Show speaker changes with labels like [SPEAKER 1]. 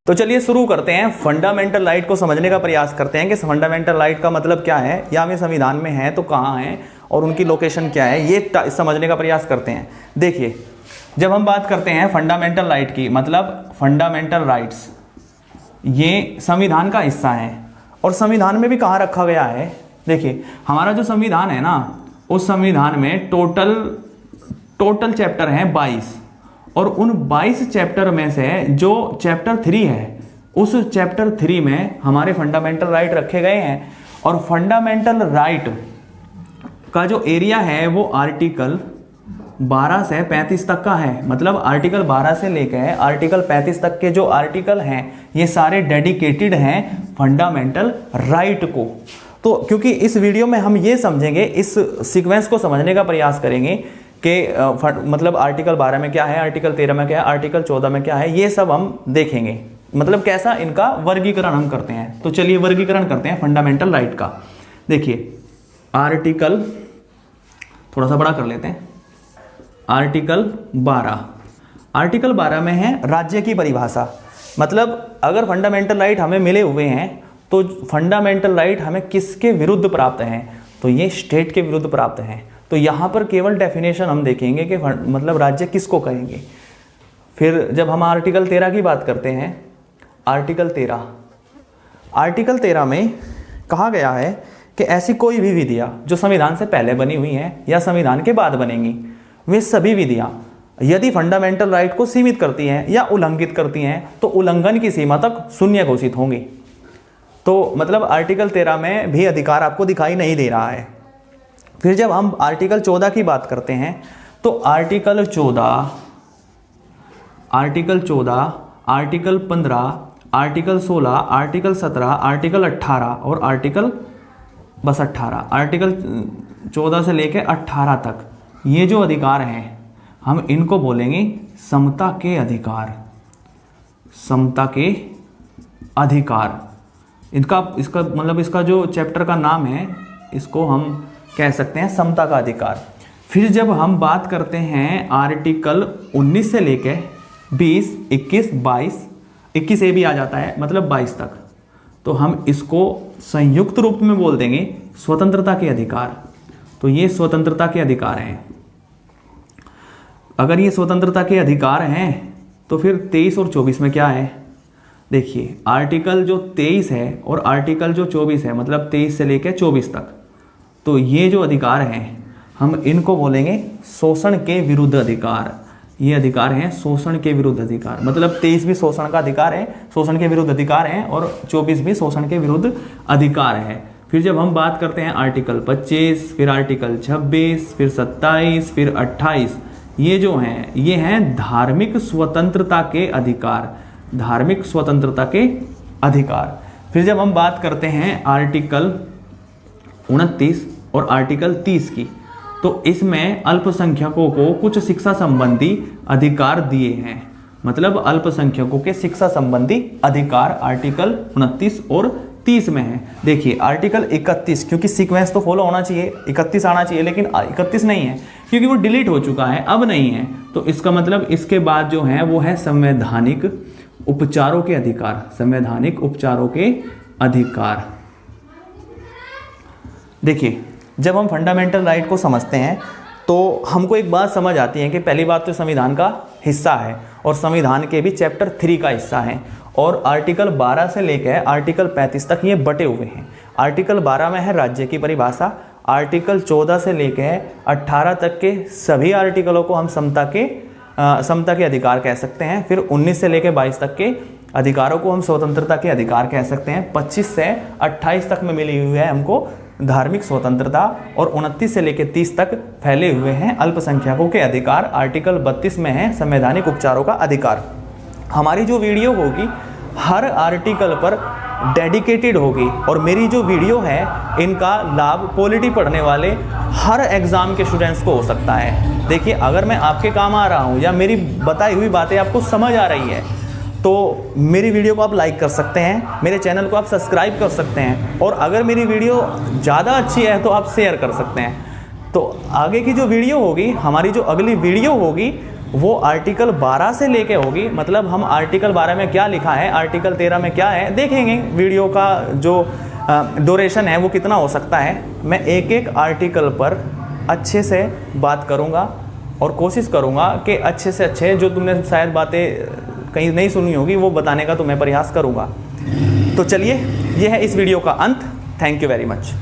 [SPEAKER 1] तो चलिए शुरू करते हैं, फंडामेंटल राइट को समझने का प्रयास करते हैं कि फंडामेंटल राइट का मतलब क्या है, या हमें संविधान में है तो कहाँ है और उनकी लोकेशन क्या है, ये समझने का प्रयास करते हैं। देखिए, जब हम बात करते हैं फंडामेंटल राइट की, मतलब फंडामेंटल राइट्स ये संविधान का हिस्सा है और संविधान में भी कहाँ रखा गया है। देखिए, हमारा जो संविधान है ना, उस संविधान में टोटल चैप्टर हैं 22 और उन 22 चैप्टर में से जो चैप्टर 3 है, उस चैप्टर 3 में हमारे फंडामेंटल राइट रखे गए हैं। और फंडामेंटल राइट का जो एरिया है वो आर्टिकल 12 से 35 तक का है। मतलब आर्टिकल 12 से लेकर आर्टिकल 35 तक के जो आर्टिकल हैं ये सारे डेडिकेटेड हैं फंडामेंटल राइट को। तो क्योंकि इस वीडियो में हम ये समझेंगे, इस सीक्वेंस को समझने का प्रयास करेंगे कि मतलब आर्टिकल 12 में क्या है, आर्टिकल 13 में क्या है, आर्टिकल 14 में क्या है, ये सब हम देखेंगे। मतलब कैसा इनका वर्गीकरण हम करते हैं। तो चलिए वर्गीकरण करते हैं फंडामेंटल राइट का। देखिए, आर्टिकल थोड़ा सा बड़ा कर लेते हैं। आर्टिकल 12 में है राज्य की परिभाषा। मतलब अगर फंडामेंटल राइट हमें मिले हुए हैं तो फंडामेंटल राइट हमें किसके विरुद्ध प्राप्त हैं, तो ये स्टेट के विरुद्ध प्राप्त हैं। तो यहाँ पर केवल डेफिनेशन हम देखेंगे कि मतलब राज्य किसको कहेंगे। फिर जब हम आर्टिकल 13 की बात करते हैं, आर्टिकल 13 में कहा गया है कि ऐसी कोई भी विधियाँ जो संविधान से पहले बनी हुई हैं या संविधान के बाद बनेंगी, वे सभी विधियाँ यदि फंडामेंटल राइट को सीमित करती हैं या उल्लंघित करती हैं तो उल्लंघन की सीमा तक शून्य घोषित होंगी। तो मतलब आर्टिकल 13 में भी अधिकार आपको दिखाई नहीं दे रहा है। फिर जब हम आर्टिकल 14 की बात करते हैं तो article 14, article 15, article 16, article 17, article 18 और आर्टिकल 14 से लेकर 18 तक ये जो अधिकार हैं हम इनको बोलेंगे समता के अधिकार। समता के अधिकार इसका मतलब इसका जो चैप्टर का नाम है इसको हम कह सकते हैं समता का अधिकार। फिर जब हम बात करते हैं आर्टिकल 19 से लेके 20, 21, 22, 21 ए भी आ जाता है, मतलब 22 तक, तो हम इसको संयुक्त रूप में बोल देंगे स्वतंत्रता के अधिकार। तो ये स्वतंत्रता के अधिकार हैं। अगर ये स्वतंत्रता के अधिकार हैं तो फिर 23 और 24 में क्या है। देखिए, आर्टिकल जो 23 है और आर्टिकल जो 24 है, मतलब 23 से लेकर 24 तक, तो ये जो अधिकार हैं हम इनको बोलेंगे शोषण के विरुद्ध अधिकार। ये अधिकार हैं शोषण के विरुद्ध अधिकार। मतलब 23 भी शोषण का अधिकार है, शोषण के विरुद्ध अधिकार हैं, और 24 भी शोषण के विरुद्ध अधिकार है। फिर जब हम बात करते हैं आर्टिकल 25, फिर आर्टिकल 26, फिर 27, फिर 28, ये जो हैं ये हैं धार्मिक स्वतंत्रता के अधिकार। धार्मिक स्वतंत्रता के अधिकार। फिर जब हम बात करते हैं आर्टिकल 29 और आर्टिकल 30 की, तो इसमें अल्पसंख्यकों को कुछ शिक्षा संबंधी अधिकार दिए हैं। मतलब अल्पसंख्यकों के शिक्षा संबंधी अधिकार आर्टिकल 29 और 30 में है। देखिए, आर्टिकल 31, क्योंकि सीक्वेंस तो फॉलो होना चाहिए, 31 आना चाहिए, लेकिन 31 नहीं है क्योंकि वो डिलीट हो चुका है, अब नहीं है। तो इसका मतलब इसके बाद जो है वो है संवैधानिक उपचारों के अधिकार। संवैधानिक उपचारों के अधिकार। देखिए, जब हम फंडामेंटल राइट को समझते हैं तो हमको एक बात समझ आती है कि पहली बात तो संविधान का हिस्सा है और संविधान के भी चैप्टर 3 का हिस्सा है, और आर्टिकल 12 से लेकर आर्टिकल 35 तक ये बटे हुए हैं। आर्टिकल 12 में है राज्य की परिभाषा। आर्टिकल 14 से लेकर 18 तक के सभी आर्टिकलों को हम समता के अधिकार कह सकते हैं। फिर 19 से लेकर 22 तक के अधिकारों को हम स्वतंत्रता के अधिकार कह सकते हैं। 25 से 28 तक में मिली हुई है हमको धार्मिक स्वतंत्रता, और 29 से लेकर 30 तक फैले हुए हैं अल्पसंख्यकों के अधिकार। आर्टिकल 32 में है संवैधानिक उपचारों का अधिकार। हमारी जो वीडियो होगी हर आर्टिकल पर डेडिकेटेड होगी, और मेरी जो वीडियो है इनका लाभ पॉलिटी पढ़ने वाले हर एग्ज़ाम के स्टूडेंट्स को हो सकता है। देखिए, अगर मैं आपके काम आ रहा हूँ या मेरी बताई हुई बातें आपको समझ आ रही है तो मेरी वीडियो को आप लाइक कर सकते हैं, मेरे चैनल को आप सब्सक्राइब कर सकते हैं, और अगर मेरी वीडियो ज़्यादा अच्छी है तो आप शेयर कर सकते हैं। तो आगे की जो वीडियो होगी, हमारी जो अगली वीडियो होगी वो आर्टिकल 12 से लेके होगी। मतलब हम आर्टिकल 12 में क्या लिखा है, आर्टिकल 13 में क्या है, देखेंगे। वीडियो का जो ड्यूरेशन है वो कितना हो सकता है, मैं एक एक आर्टिकल पर अच्छे से बात करूँगा और कोशिश करूँगा कि अच्छे से अच्छे, जो तुमने शायद बातें कहीं नहीं सुनी होगी, वो बताने का तो मैं प्रयास करूँगा। तो चलिए, ये है इस वीडियो का अंत। Thank you very much.